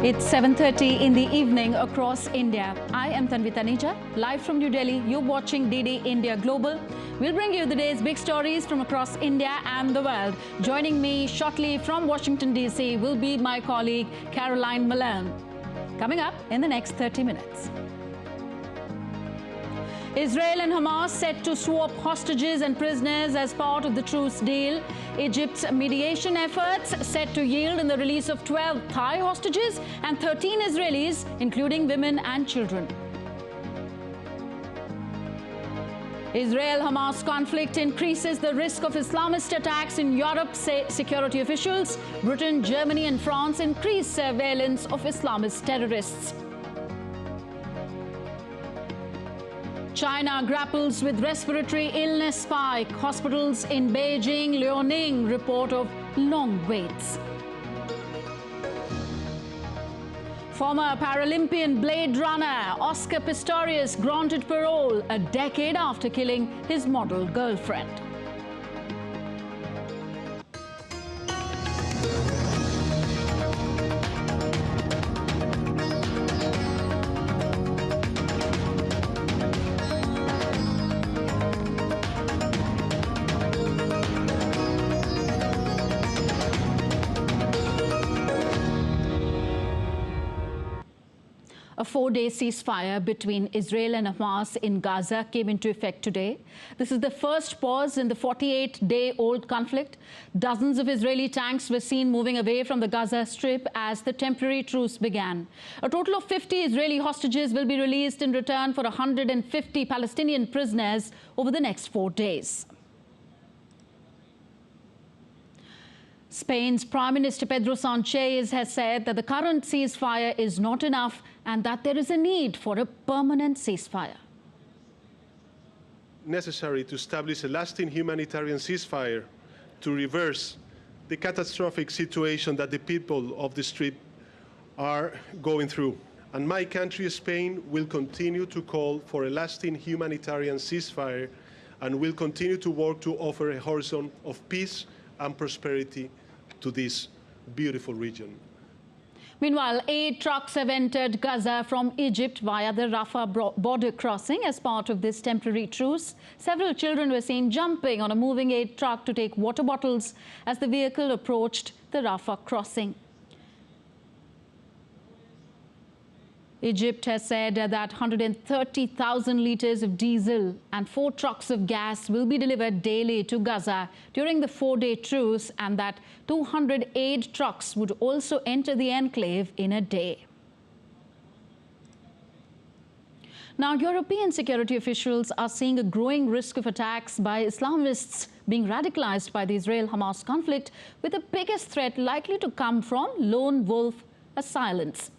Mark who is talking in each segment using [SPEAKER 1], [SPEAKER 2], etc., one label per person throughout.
[SPEAKER 1] It's 7:30 in the evening across India. I am Tanvi Taneja, live from New Delhi. You're watching DD India Global. We'll bring you the day's big stories from across India and the world. Joining me shortly from Washington, D.C. will be my colleague Caroline Malone. Coming up in the next 30 minutes. Israel and Hamas set to swap hostages and prisoners as part of the truce deal. Egypt's mediation efforts set to yield in the release of 12 Thai hostages and 13 Israelis, including women and children. Israel-Hamas conflict increases the risk of Islamist attacks in Europe, say security officials. Britain, Germany and France increase surveillance of Islamist terrorists. China grapples with respiratory illness spike. Hospitals in Beijing, Liaoning report of long waits. Former Paralympian Blade Runner Oscar Pistorius granted parole a decade after killing his model girlfriend. A 4-day ceasefire between Israel and Hamas in Gaza came into effect today. This is the first pause in the 48-day-old conflict. Dozens of Israeli tanks were seen moving away from the Gaza Strip as the temporary truce began. A total of 50 Israeli hostages will be released in return for 150 Palestinian prisoners over the next 4 days. Spain's Prime Minister Pedro Sánchez has said that the current ceasefire is not enough and that there is a need for a permanent ceasefire.
[SPEAKER 2] Necessary to establish a lasting humanitarian ceasefire to reverse the catastrophic situation that the people of the Strip are going through. And my country, Spain, will continue to call for a lasting humanitarian ceasefire and will continue to work to offer a horizon of peace and prosperity to this beautiful region.
[SPEAKER 1] Meanwhile, 8 trucks have entered Gaza from Egypt via the Rafah border crossing as part of this temporary truce. Several children were seen jumping on a moving aid truck to take water bottles as the vehicle approached the Rafah crossing. Egypt has said that 130,000 litres of diesel and 4 trucks of gas will be delivered daily to Gaza during the 4-day truce, and that 200 aid trucks would also enter the enclave in a day. Now, European security officials are seeing a growing risk of attacks by Islamists being radicalized by the Israel-Hamas conflict, with the biggest threat likely to come from lone wolf assailants.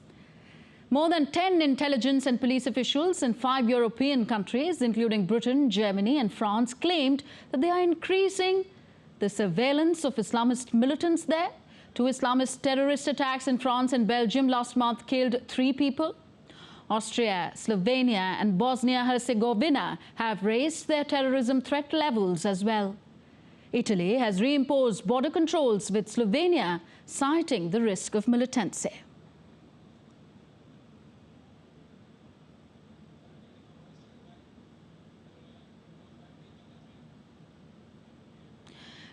[SPEAKER 1] More than 10 intelligence and police officials in 5 European countries, including Britain, Germany and France, claimed that they are increasing the surveillance of Islamist militants there. 2 Islamist terrorist attacks in France and Belgium last month killed 3 people. Austria, Slovenia and Bosnia-Herzegovina have raised their terrorism threat levels as well. Italy has reimposed border controls with Slovenia, citing the risk of militancy.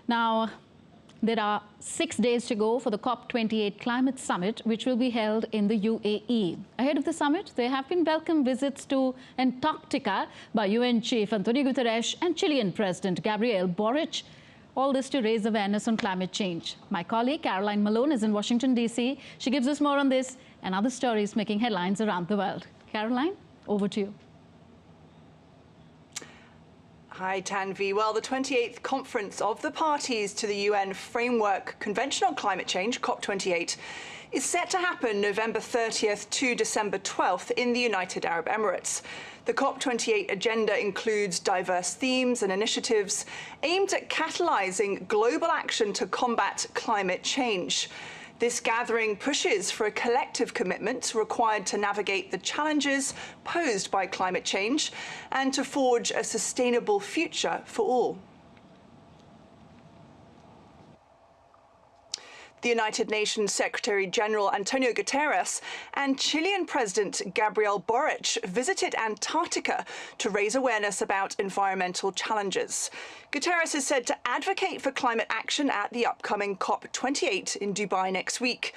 [SPEAKER 1] Now, there are 6 days to go for the COP28 climate summit, which will be held in the UAE. Ahead of the summit, there have been welcome visits to Antarctica by UN Chief Antonio Guterres and Chilean President Gabriel Boric. All this to raise awareness on climate change. My colleague Caroline Malone is in Washington, D.C. She gives us more on this and other stories making headlines around the world. Caroline, over to you.
[SPEAKER 3] Hi, Tanvi. Well, the 28th Conference of the Parties to the UN Framework Convention on Climate Change, COP28, is set to happen November 30th to December 12th in the United Arab Emirates. The COP28 agenda includes diverse themes and initiatives aimed at catalyzing global action to combat climate change. This gathering pushes for a collective commitment required to navigate the challenges posed by climate change and to forge a sustainable future for all. The United Nations Secretary-General Antonio Guterres and Chilean President Gabriel Boric visited Antarctica to raise awareness about environmental challenges. Guterres is said to advocate for climate action at the upcoming COP28 in Dubai next week.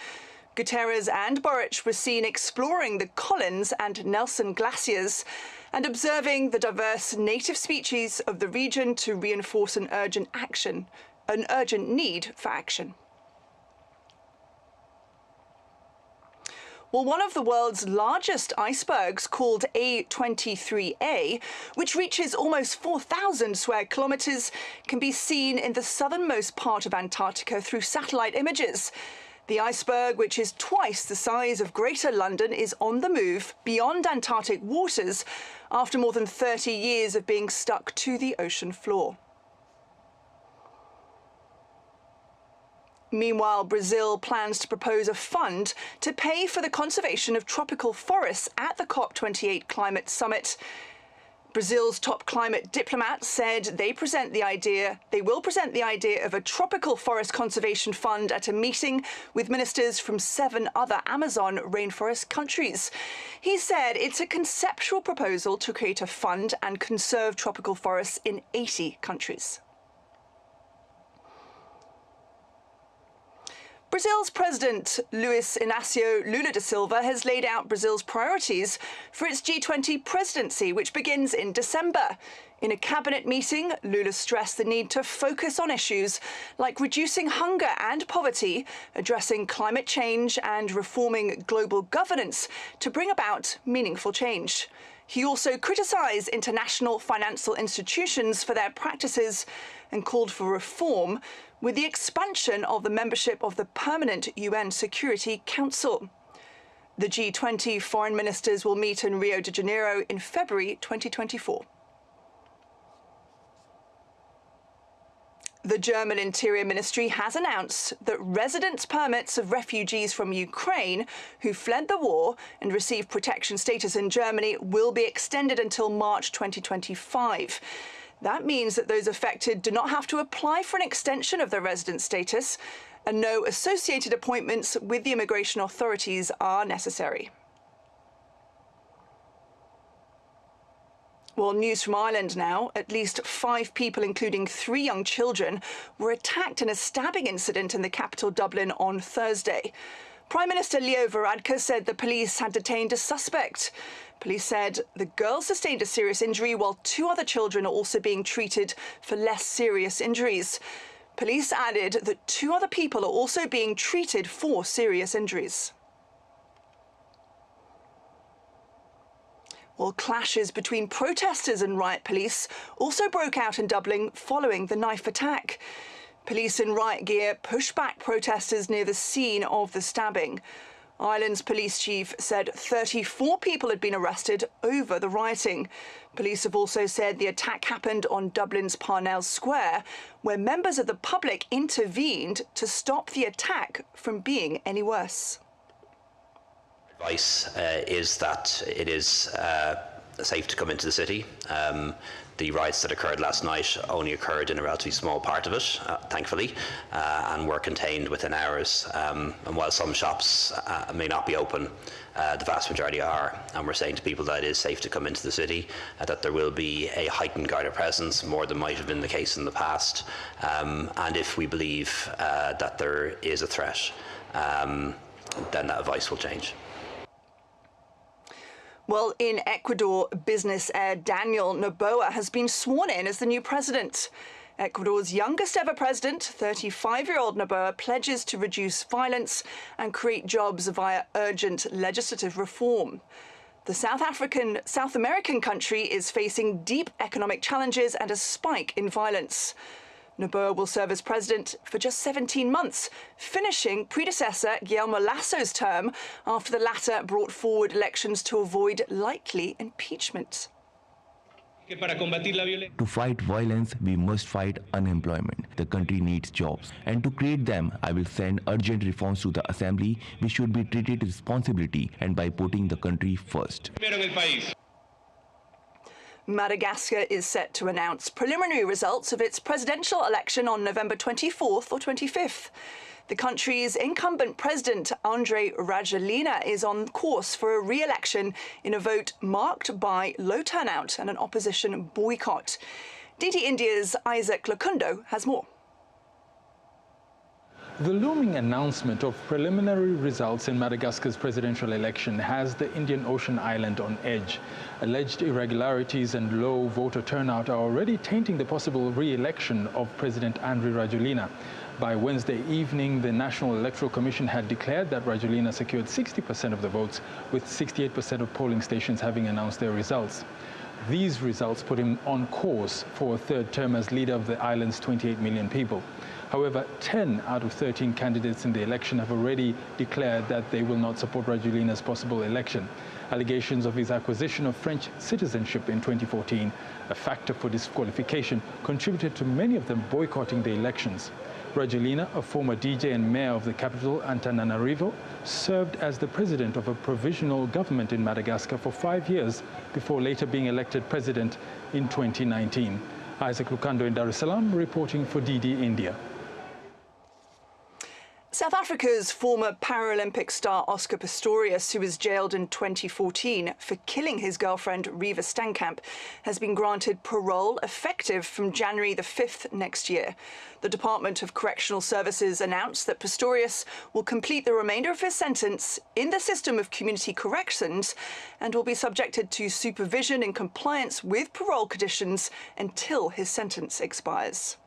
[SPEAKER 3] Guterres and Boric were seen exploring the Collins and Nelson glaciers and observing the diverse native species of the region to reinforce an urgent need for action. Well, one of the world's largest icebergs, called A23A, which reaches almost 4,000 square kilometres, can be seen in the southernmost part of Antarctica through satellite images. The iceberg, which is twice the size of Greater London, is on the move beyond Antarctic waters after more than 30 years of being stuck to the ocean floor. Meanwhile, Brazil plans to propose a fund to pay for the conservation of tropical forests at the COP28 climate summit. Brazil's top climate diplomat said they will present the idea of a tropical forest conservation fund at a meeting with ministers from 7 other Amazon rainforest countries. He said it's a conceptual proposal to create a fund and conserve tropical forests in 80 countries. Brazil's President Luiz Inácio Lula da Silva has laid out Brazil's priorities for its G20 presidency, which begins in December. In a cabinet meeting, Lula stressed the need to focus on issues like reducing hunger and poverty, addressing climate change and reforming global governance to bring about meaningful change. He also criticised international financial institutions for their practices and called for reform, with the expansion of the membership of the Permanent UN Security Council. The G20 foreign ministers will meet in Rio de Janeiro in February 2024. The German Interior Ministry has announced that residence permits of refugees from Ukraine who fled the war and received protection status in Germany will be extended until March 2025. That means that those affected do not have to apply for an extension of their residence status, and no associated appointments with the immigration authorities are necessary. Well, news from Ireland now. At least 5 people, including 3 young children, were attacked in a stabbing incident in the capital, Dublin, on Thursday. Prime Minister Leo Varadkar said the police had detained a suspect. Police said the girl sustained a serious injury while 2 other children are also being treated for less serious injuries. Police added that 2 other people are also being treated for serious injuries. Well, clashes between protesters and riot police also broke out in Dublin following the knife attack. Police in riot gear pushed back protesters near the scene of the stabbing. Ireland's police chief said 34 people had been arrested over the rioting. Police have also said the attack happened on Dublin's Parnell Square, where members of the public intervened to stop the attack from being any worse.
[SPEAKER 4] Advice is that it is safe to come into the city. The riots that occurred last night only occurred in a relatively small part of it, thankfully, and were contained within hours. And while some shops may not be open, the vast majority are. And we're saying to people that it is safe to come into the city, that there will be a heightened Garda presence, more than might have been the case in the past. And if we believe that there is a threat, then that advice will change.
[SPEAKER 3] Well, in Ecuador, business heir Daniel Noboa has been sworn in as the new president. Ecuador's youngest ever president, 35-year-old Noboa, pledges to reduce violence and create jobs via urgent legislative reform. The South American country is facing deep economic challenges and a spike in violence. Noboa will serve as president for just 17 months, finishing predecessor Guillermo Lasso's term after the latter brought forward elections to avoid likely impeachment.
[SPEAKER 5] To fight violence, we must fight unemployment. The country needs jobs. And to create them, I will send urgent reforms to the Assembly, which should be treated with responsibility and by putting the country first.
[SPEAKER 3] Madagascar is set to announce preliminary results of its presidential election on November 24th or 25th. The country's incumbent president, Andry Rajoelina, is on course for a re-election in a vote marked by low turnout and an opposition boycott. DD India's Isaac Lakundo has more.
[SPEAKER 6] The looming announcement of preliminary results in Madagascar's presidential election has the Indian Ocean island on edge. Alleged irregularities and low voter turnout are already tainting the possible re-election of President Andry Rajoelina. By Wednesday evening, the National Electoral Commission had declared that Rajoelina secured 60% of the votes, with 68% of polling stations having announced their results. These results put him on course for a third term as leader of the island's 28 million people. However, 10 out of 13 candidates in the election have already declared that they will not support Rajoelina's possible election. Allegations of his acquisition of French citizenship in 2014, a factor for disqualification, contributed to many of them boycotting the elections. Rajoelina, a former DJ and mayor of the capital, Antananarivo, served as the president of a provisional government in Madagascar for 5 years before later being elected president in 2019. Isaac Lukando in Dar es Salaam, reporting for DD India.
[SPEAKER 3] South Africa's former Paralympic star Oscar Pistorius, who was jailed in 2014 for killing his girlfriend Reeva Steenkamp, has been granted parole effective from January the 5th next year. The Department of Correctional Services announced that Pistorius will complete the remainder of his sentence in the system of community corrections and will be subjected to supervision in compliance with parole conditions until his sentence expires.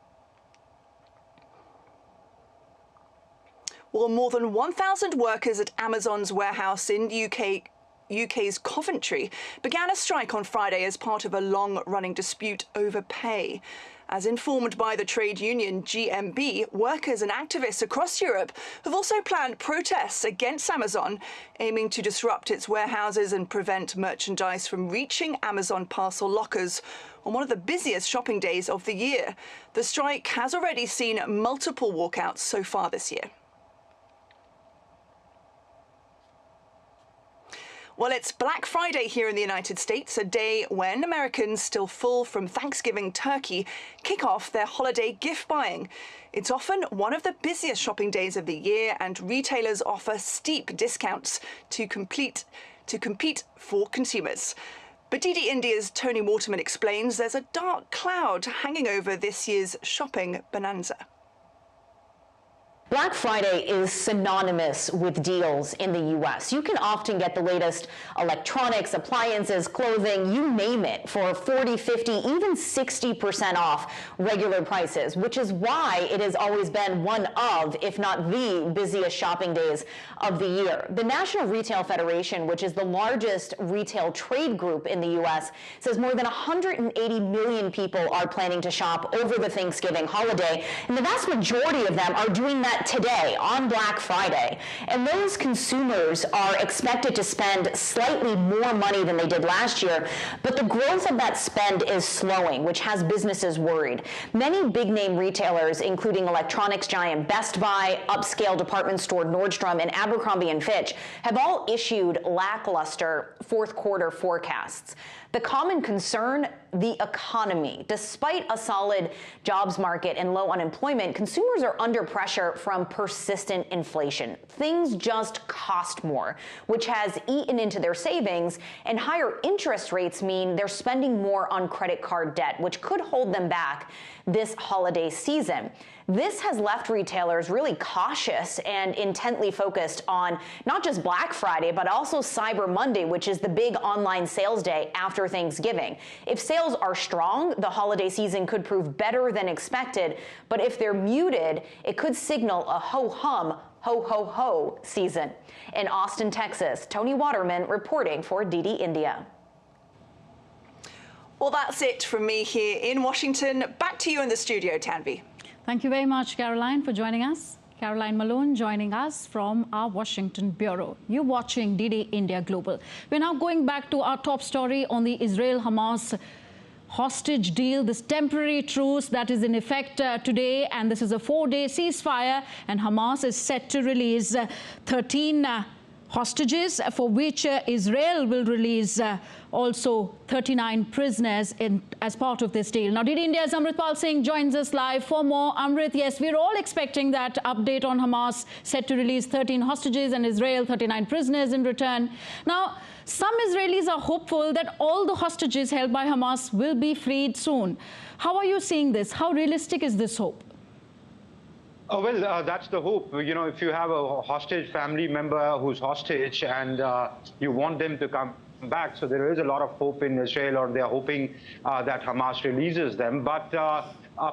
[SPEAKER 3] Well, more than 1,000 workers at Amazon's warehouse in UK's Coventry began a strike on Friday as part of a long-running dispute over pay. As informed by the trade union GMB, workers and activists across Europe have also planned protests against Amazon, aiming to disrupt its warehouses and prevent merchandise from reaching Amazon parcel lockers on one of the busiest shopping days of the year. The strike has already seen multiple walkouts so far this year. Well, it's Black Friday here in the United States, a day when Americans still full from Thanksgiving turkey kick off their holiday gift buying. It's often one of the busiest shopping days of the year, and retailers offer steep discounts to compete for consumers. But DD India's Tony Waterman explains there's a dark cloud hanging over this year's shopping bonanza.
[SPEAKER 7] Black Friday is synonymous with deals in the U.S. You can often get the latest electronics, appliances, clothing, you name it, for 40, 50, even 60% off regular prices, which is why it has always been one of, if not the busiest shopping days of the year. The National Retail Federation, which is the largest retail trade group in the U.S., says more than 180 million people are planning to shop over the Thanksgiving holiday, and the vast majority of them are doing that today on Black Friday. And those consumers are expected to spend slightly more money than they did last year, but the growth of that spend is slowing, which has businesses worried. Many big-name retailers, including electronics giant Best Buy, upscale department store Nordstrom, and Abercrombie & Fitch, have all issued lackluster fourth quarter forecasts. The common concern, the economy. Despite a solid jobs market and low unemployment, consumers are under pressure from persistent inflation. Things just cost more, which has eaten into their savings, and higher interest rates mean they're spending more on credit card debt, which could hold them back this holiday season. This has left retailers really cautious and intently focused on not just Black Friday, but also Cyber Monday, which is the big online sales day after Thanksgiving. If sales are strong, the holiday season could prove better than expected, but if they're muted, it could signal a ho-hum, ho-ho-ho season. In Austin, Texas, Tony Waterman reporting for DD India.
[SPEAKER 3] Well, that's it from me here in Washington. Back to you in the studio, Tanvi.
[SPEAKER 1] Thank you very much, Caroline, for joining us. Caroline Malone joining us from our Washington bureau. You're watching DD India Global. We're now going back to our top story on the Israel-Hamas hostage deal, this temporary truce that is in effect today, and this is a 4-day ceasefire, and Hamas is set to release 13 hostages, for which Israel will release also 39 prisoners as part of this deal. Now, DD India's Amritpal Singh joins us live for more. Amrit, yes, we're all expecting that update on Hamas set to release 13 hostages and Israel 39 prisoners in return. Now, some Israelis are hopeful that all the hostages held by Hamas will be freed soon. How are you seeing this? How realistic is this hope?
[SPEAKER 8] Well, that's the hope. You know, if you have a hostage family member who's hostage and you want them to come back, so there is a lot of hope in Israel, or they're hoping that Hamas releases them. But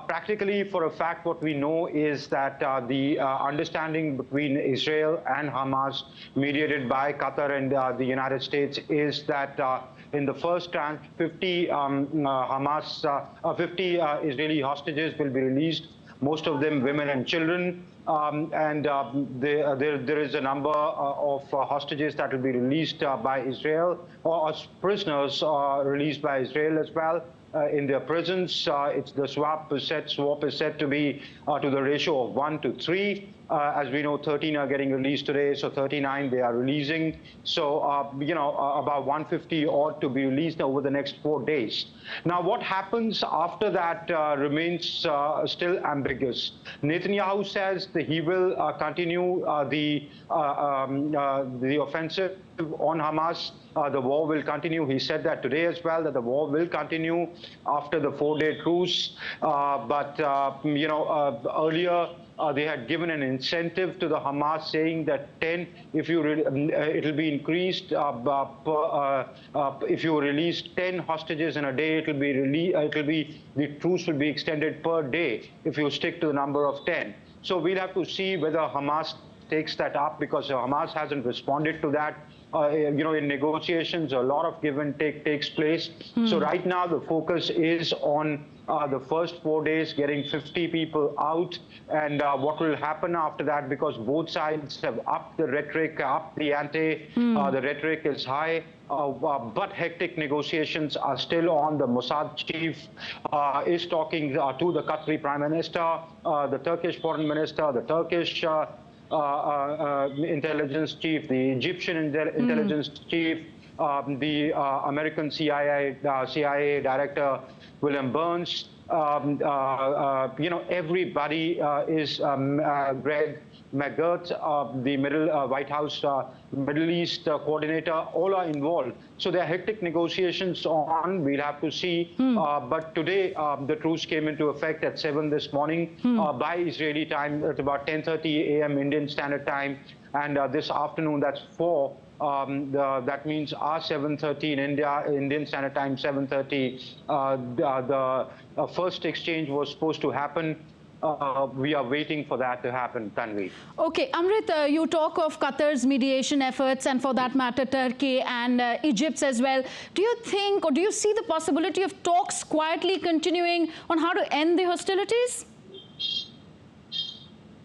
[SPEAKER 8] practically, for a fact, what we know is that the understanding between Israel and Hamas, mediated by Qatar and the United States, is that in the first tranche, 50 Israeli hostages will be released, most of them women and children. There is a number of hostages that will be released by Israel, or prisoners released by Israel as well. In their prisons, it's the swap is said to be to the ratio of 1 to 3. As we know, 13 are getting released today, so 39 they are releasing. So, you know, about 150 ought to be released over the next 4 days. Now, what happens after that remains still ambiguous. Netanyahu says that he will continue the offensive on Hamas. The war will continue. He said that today as well, that the war will continue after the 4-day truce. You know, earlier they had given an incentive to the Hamas, saying that 10, if you it'll be increased. If you release 10 hostages in a day, it'll be the truce will be extended per day if you stick to the number of 10. So we'll have to see whether Hamas takes that up, because Hamas hasn't responded to that. You know, in negotiations, a lot of give and take takes place. So right now, the focus is on the first 4 days, getting 50 people out, and what will happen after that, because both sides have upped the rhetoric, upped the ante. The rhetoric is high, but hectic negotiations are still on. The Mossad chief is talking to the Qatari Prime Minister, the Turkish Foreign Minister, the Turkish intelligence chief, the Egyptian intelligence chief, the American CIA director, William Burns. You know, everybody is Greg McGirt, the White House Middle East coordinator, all are involved. So there are hectic negotiations on. We'll have to see. But today, the truce came into effect at 7 this morning by Israeli time at about 10:30 a.m. Indian Standard Time. And this afternoon, that's 4. That means our 7:30 in India, Indian Standard Time 7:30. The first exchange was supposed to happen. We are waiting for that to happen, Tanvi.
[SPEAKER 1] Okay, Amrit, you talk of Qatar's mediation efforts, and for that matter, Turkey and Egypt as well. Do you think, or do you see the possibility of talks quietly continuing on how to end the hostilities?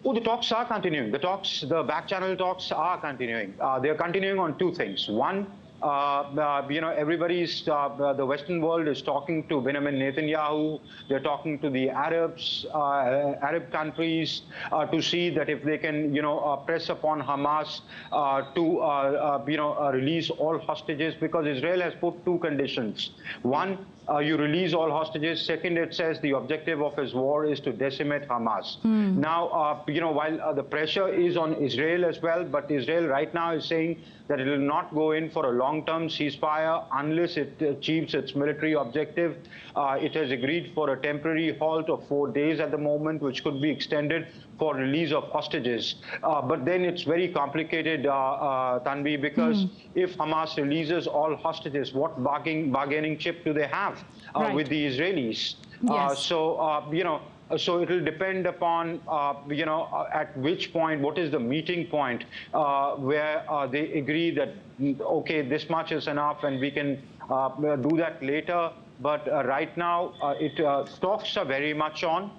[SPEAKER 8] Oh, the talks are continuing. The talks, the back-channel talks are continuing. They are continuing on 2 things. One, you know, everybody's, the Western world is talking to Benjamin Netanyahu. They're talking to the Arabs, Arab countries, to see that if they can, you know, press upon Hamas to, you know, release all hostages, because Israel has put 2 conditions. One, you release all hostages. Second, it says the objective of his war is to decimate Hamas. Now, you know, while the pressure is on Israel as well, but Israel right now is saying that it will not go in for a long-term ceasefire unless it achieves its military objective. It has agreed for a temporary halt of 4 days at the moment, which could be extended for release of hostages. But then it's very complicated, Tanvi, because if Hamas releases all hostages, what bargaining chip do they have with the Israelis?
[SPEAKER 1] Yes.
[SPEAKER 8] You know, so it will depend upon, you know, at which point, what is the meeting point where they agree that, okay, this much is enough and we can do that later. But right now, talks are very much on.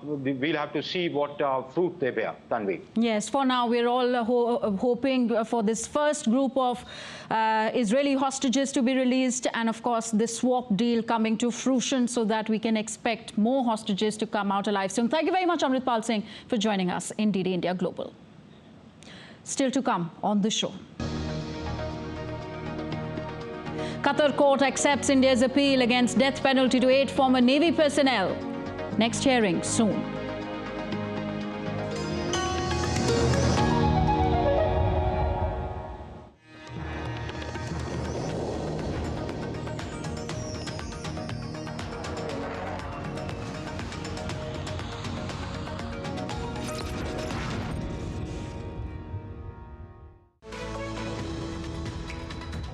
[SPEAKER 8] We'll have to see what fruit they bear, Tanvi.
[SPEAKER 1] Yes, for now, we're all hoping for this first group of Israeli hostages to be released, and of course, this swap deal coming to fruition so that we can expect more hostages to come out alive soon. Thank you very much, Amritpal Singh, for joining us in DD India Global. Still to come on the show. Qatar court accepts India's appeal against death penalty to 8 former Navy personnel. Next hearing soon.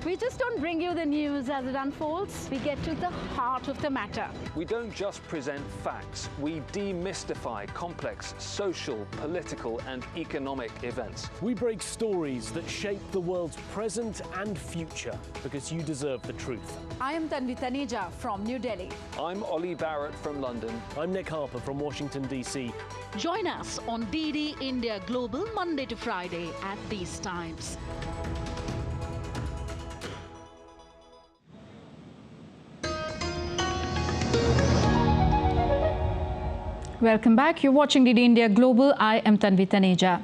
[SPEAKER 1] We just don't bring you the news as it unfolds. We get to the heart of the matter.
[SPEAKER 9] We don't just present facts. We demystify complex social, political, and economic events.
[SPEAKER 10] We break stories that shape the world's present and future because you deserve the truth.
[SPEAKER 1] I am Tanvi Taneja from New Delhi.
[SPEAKER 9] I'm Ollie Barrett from London.
[SPEAKER 10] I'm Nick Harper from Washington, D.C.
[SPEAKER 1] Join us on DD India Global Monday to Friday at these times. Welcome back. You're watching DD India Global. I am Tanvi Taneja.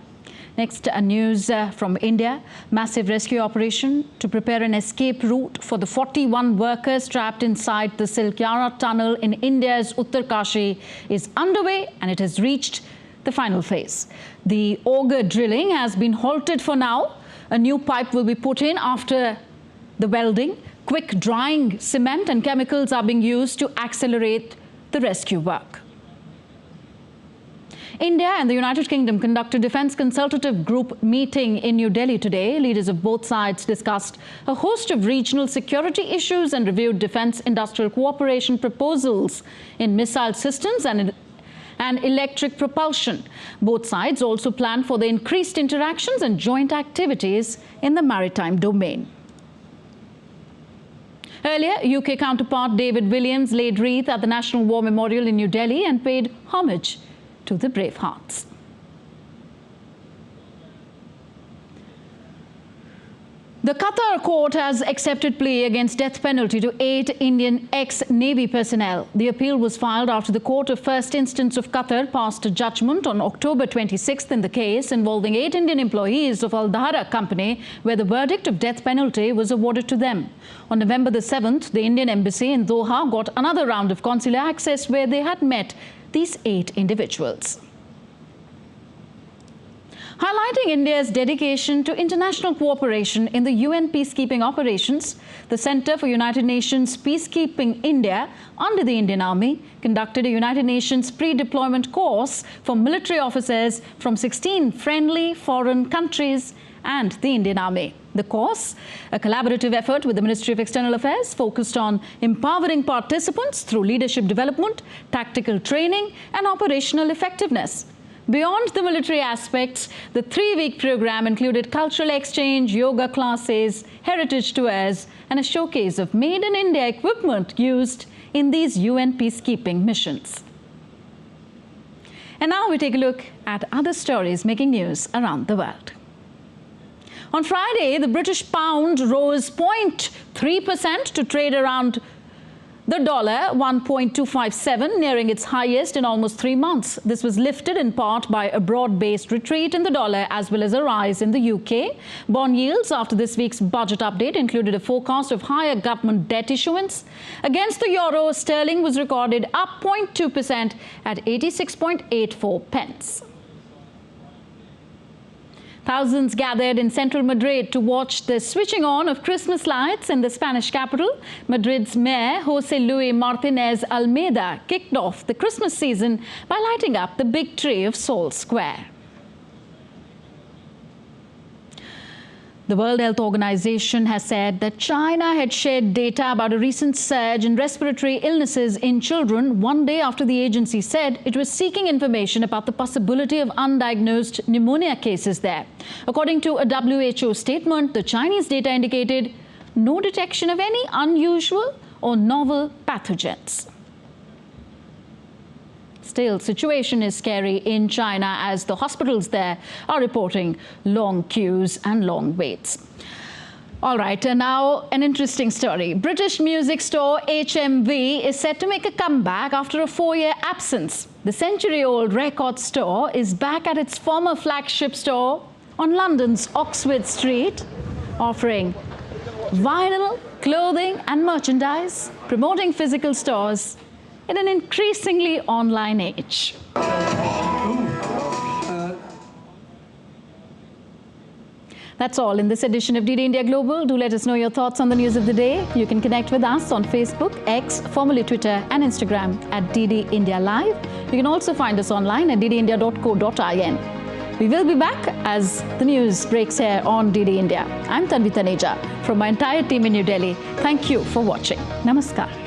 [SPEAKER 1] Next, news from India. Massive rescue operation to prepare an escape route for the 41 workers trapped inside the Silkyara tunnel in India's Uttarkashi is underway, and it has reached the final phase. The auger drilling has been halted for now. A new pipe will be put in after the welding. Quick drying cement and chemicals are being used to accelerate the rescue work. India and the United Kingdom conducted a Defence Consultative Group meeting in New Delhi today. Leaders of both sides discussed a host of regional security issues and reviewed defence industrial cooperation proposals in missile systems and electric propulsion. Both sides also planned for the increased interactions and joint activities in the maritime domain. Earlier, UK counterpart David Williams laid wreath at the National War Memorial in New Delhi and paid homage to the brave hearts. The Qatar court has accepted plea against death penalty to 8 Indian ex-Navy personnel. The appeal was filed after the Court of First Instance of Qatar passed a judgment on October 26th in the case involving 8 Indian employees of Al-Dahra company, where the verdict of death penalty was awarded to them. On November the 7th, the Indian embassy in Doha got another round of consular access where they had met these 8 individuals. Highlighting India's dedication to international cooperation in the UN peacekeeping operations, the Centre for United Nations Peacekeeping India under the Indian Army conducted a United Nations pre-deployment course for military officers from 16 friendly foreign countries and the Indian Army. The course, a collaborative effort with the Ministry of External Affairs, focused on empowering participants through leadership development, tactical training, and operational effectiveness. Beyond the military aspects, the 3-week program included cultural exchange, yoga classes, heritage tours, and a showcase of made in India equipment used in these UN peacekeeping missions. And now we take a look at other stories making news around the world. On Friday, the British pound rose 0.3% to trade around the dollar 1.257, nearing its highest in almost 3 months. This was lifted in part by a broad-based retreat in the dollar as well as a rise in the UK. Bond yields after this week's budget update included a forecast of higher government debt issuance. Against the euro, sterling was recorded up 0.2% at 86.84 pence. Thousands gathered in central Madrid to watch the switching on of Christmas lights in the Spanish capital. Madrid's mayor, José Luis Martínez Almeida, kicked off the Christmas season by lighting up the big tree of Sol Square. The World Health Organization has said that China had shared data about a recent surge in respiratory illnesses in children 1 day after the agency said it was seeking information about the possibility of undiagnosed pneumonia cases there. According to a WHO statement, the Chinese data indicated no detection of any unusual or novel pathogens. Still, situation is scary in China as the hospitals there are reporting long queues and long waits. All right, and now an interesting story. British music store HMV is set to make a comeback after a 4-year absence. The century-old record store is back at its former flagship store on London's Oxford Street, offering vinyl, clothing and merchandise, promoting physical stores in an increasingly online age. That's all in this edition of DD India Global. Do let us know your thoughts on the news of the day. You can connect with us on Facebook, X, formerly Twitter, and Instagram at DD India Live. You can also find us online at ddindia.co.in. We will be back as the news breaks here on DD India. I'm Tanvi Taneja from my entire team in New Delhi. Thank you for watching. Namaskar.